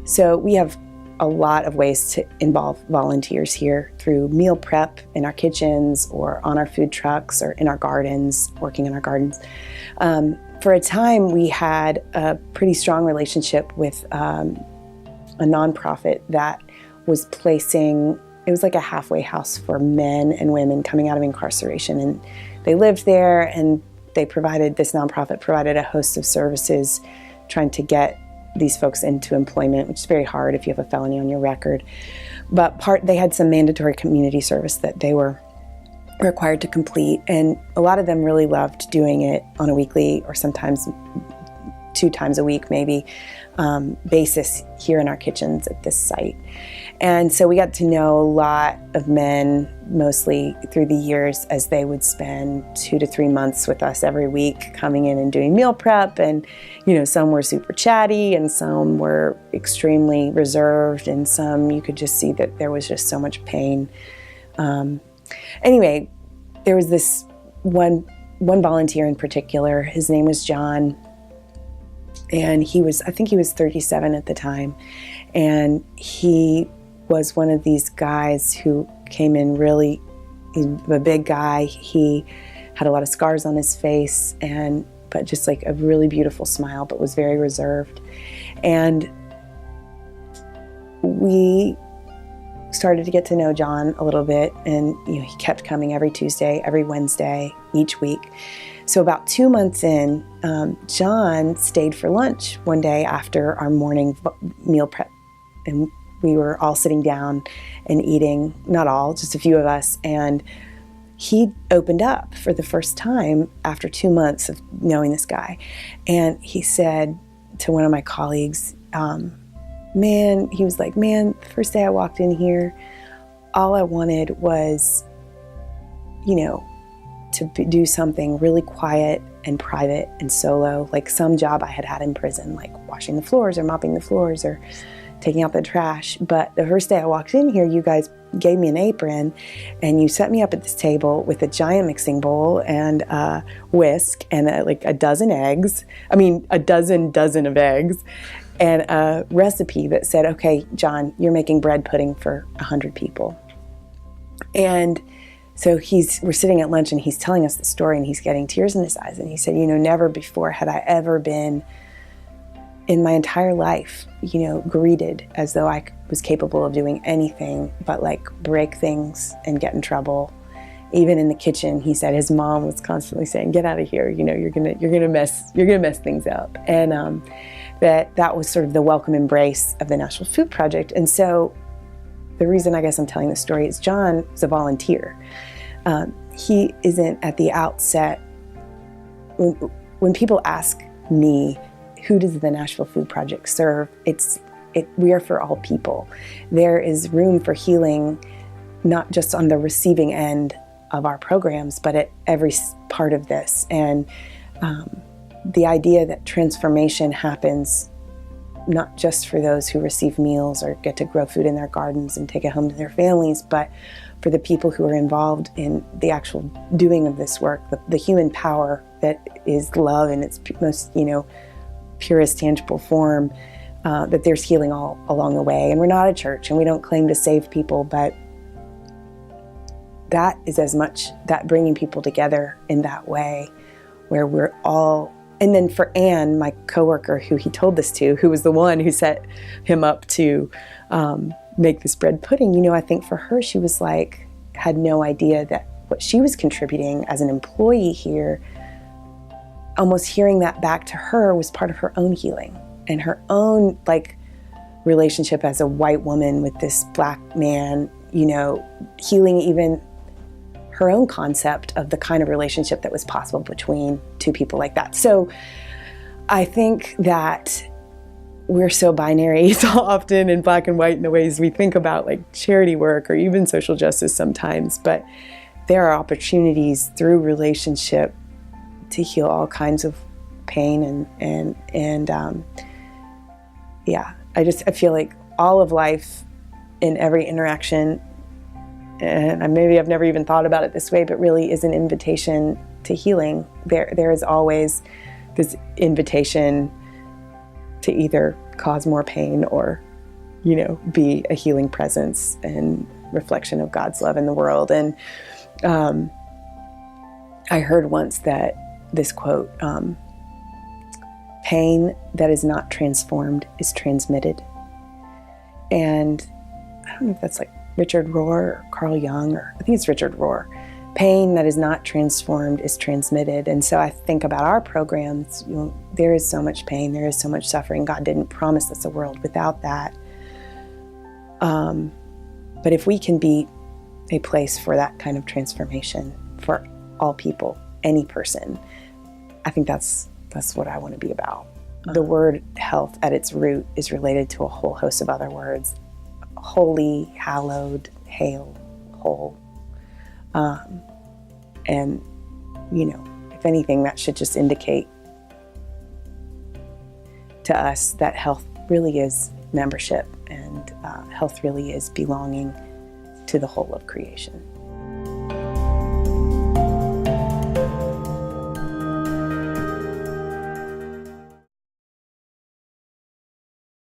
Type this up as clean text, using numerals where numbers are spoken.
So we have a lot of ways to involve volunteers here through meal prep in our kitchens or on our food trucks or in our gardens, working in our gardens. For a time, we had a pretty strong relationship with a nonprofit that was placing, it was like a halfway house for men and women coming out of incarceration. And they lived there, and this nonprofit provided a host of services trying to get these folks into employment, which is very hard if you have a felony on your record. But they had some mandatory community service that they were required to complete, and a lot of them really loved doing it on a weekly or sometimes 2 times a week maybe basis here in our kitchens at this site. And so we got to know a lot of men, mostly through the years, as they would spend 2 to 3 months with us every week, coming in and doing meal prep. And, some were super chatty, and some were extremely reserved, and some you could just see that there was just so much pain. Anyway, there was this one volunteer in particular. His name was John, and I think he was 37 at the time, and he was one of these guys who came in he's a big guy. He had a lot of scars on his face, but just like a really beautiful smile, but was very reserved. And we started to get to know John a little bit, and he kept coming every Tuesday, every Wednesday, each week. So about 2 months in, John stayed for lunch one day after our morning meal prep, and we were all sitting down and eating, not all, just a few of us, and he opened up for the first time after 2 months of knowing this guy. And he said to one of my colleagues, he was like, the first day I walked in here, all I wanted was, to do something really quiet and private and solo, like some job I had in prison, like washing the floors or mopping the floors or taking out the trash. But the first day I walked in here, you guys gave me an apron, and you set me up at this table with a giant mixing bowl and a whisk and a dozen eggs. A dozen of eggs. And a recipe that said, okay, John, you're making bread pudding for 100 people. And so we're sitting at lunch, and he's telling us the story, and he's getting tears in his eyes. And he said, never before had I ever been in my entire life, greeted as though I was capable of doing anything but break things and get in trouble. Even in the kitchen, he said his mom was constantly saying, "Get out of here! You're gonna mess things up." And that was sort of the welcome embrace of the National Food Project. And so the reason I guess I'm telling this story is John is a volunteer. He isn't at the outset. When people ask me, who does the Nashville Food Project serve? We are for all people. There is room for healing, not just on the receiving end of our programs, but at every part of this. And the idea that transformation happens not just for those who receive meals or get to grow food in their gardens and take it home to their families, but for the people who are involved in the actual doing of this work, the human power that is love in its most, purest tangible form, that there's healing all along the way. And we're not a church, and we don't claim to save people, but that is as much that bringing people together in that way, where we're all. And then for Anne, my coworker, who he told this to, who was the one who set him up to make this bread pudding, I think for her, she was had no idea that what she was contributing as an employee here, almost hearing that back to her was part of her own healing and her own relationship as a white woman with this black man, healing even her own concept of the kind of relationship that was possible between two people like that. So I think that we're so binary so often in black and white in the ways we think about charity work or even social justice sometimes, but there are opportunities through relationship to heal all kinds of pain and I feel like all of life in every interaction, and maybe I've never even thought about it this way, but really is an invitation to healing. There is always this invitation to either cause more pain or be a healing presence and reflection of God's love in the world. And I heard once that this quote, pain that is not transformed is transmitted. And I don't know if that's like Richard Rohr or Carl Jung, or I think it's Richard Rohr. Pain that is not transformed is transmitted. And so I think about our programs, there is so much pain, there is so much suffering. God didn't promise us a world without that. But if we can be a place for that kind of transformation for all people, any person, I think that's what I want to be about. The word health at its root is related to a whole host of other words. Holy, hallowed, hail, whole. And, if anything, that should just indicate to us that health really is membership, and health really is belonging to the whole of creation.